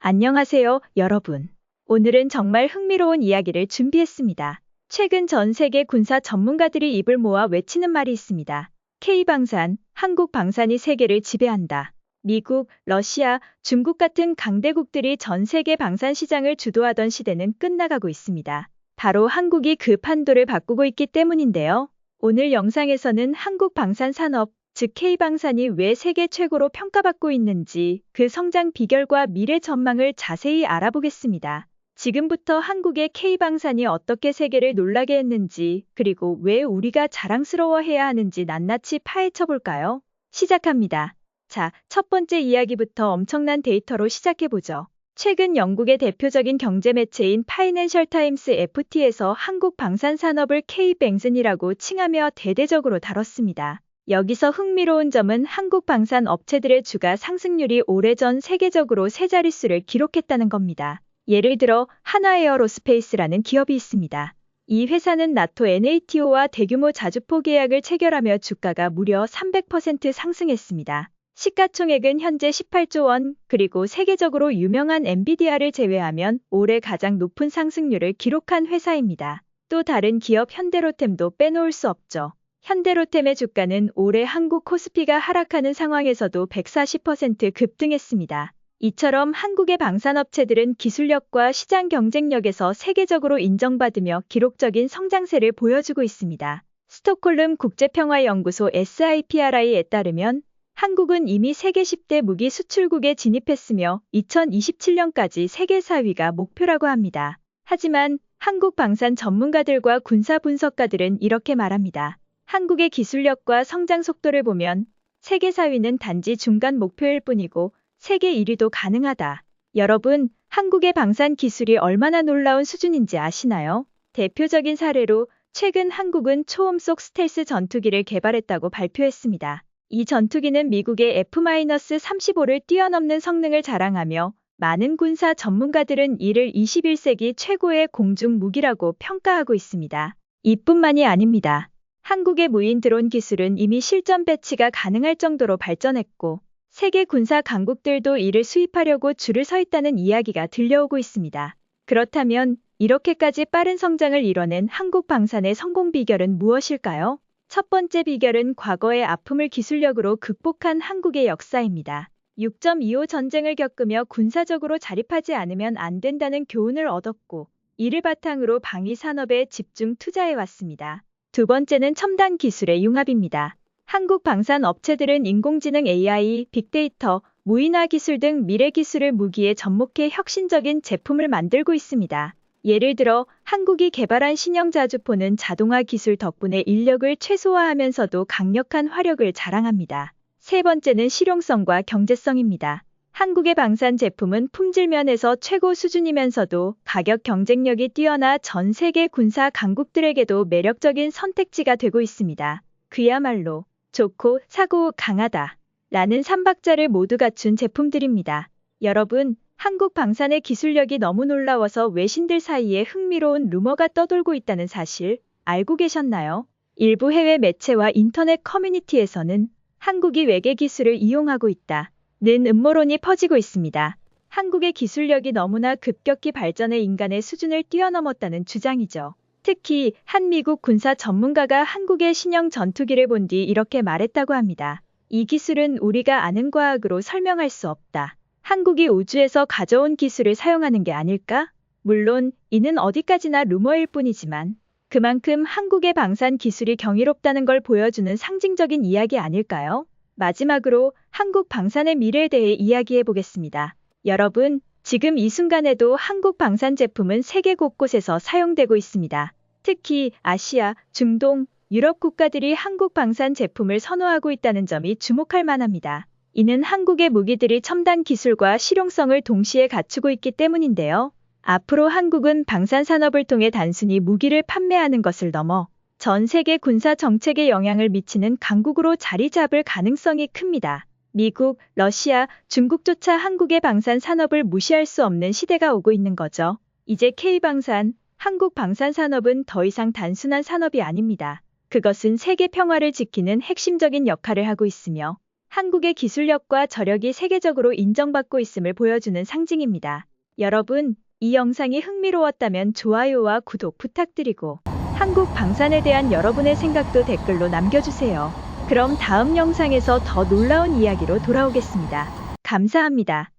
안녕하세요, 여러분. 오늘은 정말 흥미로운 이야기를 준비했습니다. 최근 전 세계 군사 전문가들이 입을 모아 외치는 말이 있습니다. K방산, 한국 방산이 세계를 지배한다. 미국, 러시아, 중국 같은 강대국들이 전 세계 방산 시장을 주도하던 시대는 끝나가고 있습니다. 바로 한국이 그 판도를 바꾸고 있기 때문인데요. 오늘 영상에서는 한국 방산 산업, 즉 K방산이 왜 세계 최고로 평가받고 있는지 그 성장 비결과 미래 전망을 자세히 알아보겠습니다. 지금부터 한국의 K방산이 어떻게 세계를 놀라게 했는지, 그리고 왜 우리가 자랑스러워해야 하는지 낱낱이 파헤쳐 볼까요? 시작합니다. 자, 첫 번째 이야기부터 엄청난 데이터로 시작해보죠. 최근 영국의 대표적인 경제 매체인 파이낸셜 타임스 FT에서 한국 방산 산업을 K뱅슨이라고 칭하며 대대적으로 다뤘습니다. 여기서 흥미로운 점은 한국 방산 업체들의 주가 상승률이 오래전 세계적으로 세 자릿수를 기록했다는 겁니다. 예를 들어 한화에어로스페이스라는 기업이 있습니다. 이 회사는 나토 NATO와 대규모 자주포 계약을 체결하며 주가가 무려 300% 상승했습니다. 시가총액은 현재 18조 원, 그리고 세계적으로 유명한 엔비디아를 제외하면 올해 가장 높은 상승률을 기록한 회사입니다. 또 다른 기업 현대로템도 빼놓을 수 없죠. 현대로템의 주가는 올해 한국 코스피가 하락하는 상황에서도 140% 급등했습니다. 이처럼 한국의 방산업체들은 기술력과 시장 경쟁력에서 세계적으로 인정받으며 기록적인 성장세를 보여주고 있습니다. 스톡홀름 국제평화연구소 SIPRI에 따르면 한국은 이미 세계 10대 무기 수출국에 진입했으며 2027년까지 세계 4위가 목표라고 합니다. 하지만 한국 방산 전문가들과 군사 분석가들은 이렇게 말합니다. 한국의 기술력과 성장 속도를 보면 세계 4위는 단지 중간 목표일 뿐이고 세계 1위도 가능하다. 여러분, 한국의 방산 기술이 얼마나 놀라운 수준인지 아시나요? 대표적인 사례로 최근 한국은 초음속 스텔스 전투기를 개발했다고 발표했습니다. 이 전투기는 미국의 F-35를 뛰어넘는 성능을 자랑하며 많은 군사 전문가들은 이를 21세기 최고의 공중 무기라고 평가하고 있습니다. 이뿐만이 아닙니다. 한국의 무인 드론 기술은 이미 실전 배치가 가능할 정도로 발전했고 세계 군사 강국들도 이를 수입하려고 줄을 서 있다는 이야기가 들려오고 있습니다. 그렇다면 이렇게까지 빠른 성장을 이뤄낸 한국 방산의 성공 비결은 무엇일까요? 첫 번째 비결은 과거의 아픔을 기술력으로 극복한 한국의 역사입니다. 6.25 전쟁을 겪으며 군사적으로 자립하지 않으면 안 된다는 교훈을 얻었고 이를 바탕으로 방위 산업에 집중 투자해왔습니다. 두 번째는 첨단 기술의 융합입니다. 한국 방산 업체들은 인공지능 AI, 빅데이터, 무인화 기술 등 미래 기술을 무기에 접목해 혁신적인 제품을 만들고 있습니다. 예를 들어 한국이 개발한 신형 자주포는 자동화 기술 덕분에 인력을 최소화하면서도 강력한 화력을 자랑합니다. 세 번째는 실용성과 경제성입니다. 한국의 방산 제품은 품질 면에서 최고 수준이면서도 가격 경쟁력이 뛰어나 전 세계 군사 강국들에게도 매력적인 선택지가 되고 있습니다. 그야말로 좋고 사고 강하다 라는 3박자를 모두 갖춘 제품들입니다. 여러분, 한국 방산의 기술력이 너무 놀라워서 외신들 사이에 흥미로운 루머가 떠돌고 있다는 사실 알고 계셨나요? 일부 해외 매체와 인터넷 커뮤니티에서는 한국이 외계 기술을 이용하고 있다 는 음모론이 퍼지고 있습니다. 한국의 기술력이 너무나 급격히 발전해 인간의 수준을 뛰어넘었다는 주장이죠. 특히 한 미국 군사 전문가가 한국의 신형 전투기를 본 뒤 이렇게 말했다고 합니다. 이 기술은 우리가 아는 과학으로 설명할 수 없다. 한국이 우주에서 가져온 기술을 사용하는 게 아닐까? 물론 이는 어디까지나 루머일 뿐이지만 그만큼 한국의 방산 기술이 경이롭다는 걸 보여주는 상징적인 이야기 아닐까요? 마지막으로 한국 방산의 미래에 대해 이야기해 보겠습니다. 여러분, 지금 이 순간에도 한국 방산 제품은 세계 곳곳에서 사용되고 있습니다. 특히 아시아, 중동, 유럽 국가들이 한국 방산 제품을 선호하고 있다는 점이 주목할 만합니다. 이는 한국의 무기들이 첨단 기술과 실용성을 동시에 갖추고 있기 때문인데요. 앞으로 한국은 방산 산업을 통해 단순히 무기를 판매하는 것을 넘어 전 세계 군사 정책에 영향을 미치는 강국으로 자리 잡을 가능성이 큽니다. 미국, 러시아, 중국조차 한국의 방산 산업을 무시할 수 없는 시대가 오고 있는 거죠. 이제 K방산, 한국 방산 산업은 더 이상 단순한 산업이 아닙니다. 그것은 세계 평화를 지키는 핵심적인 역할을 하고 있으며 한국의 기술력과 저력이 세계적으로 인정받고 있음을 보여주는 상징입니다. 여러분, 이 영상이 흥미로웠다면 좋아요와 구독 부탁드리고 한국 방산에 대한 여러분의 생각도 댓글로 남겨주세요. 그럼 다음 영상에서 더 놀라운 이야기로 돌아오겠습니다. 감사합니다.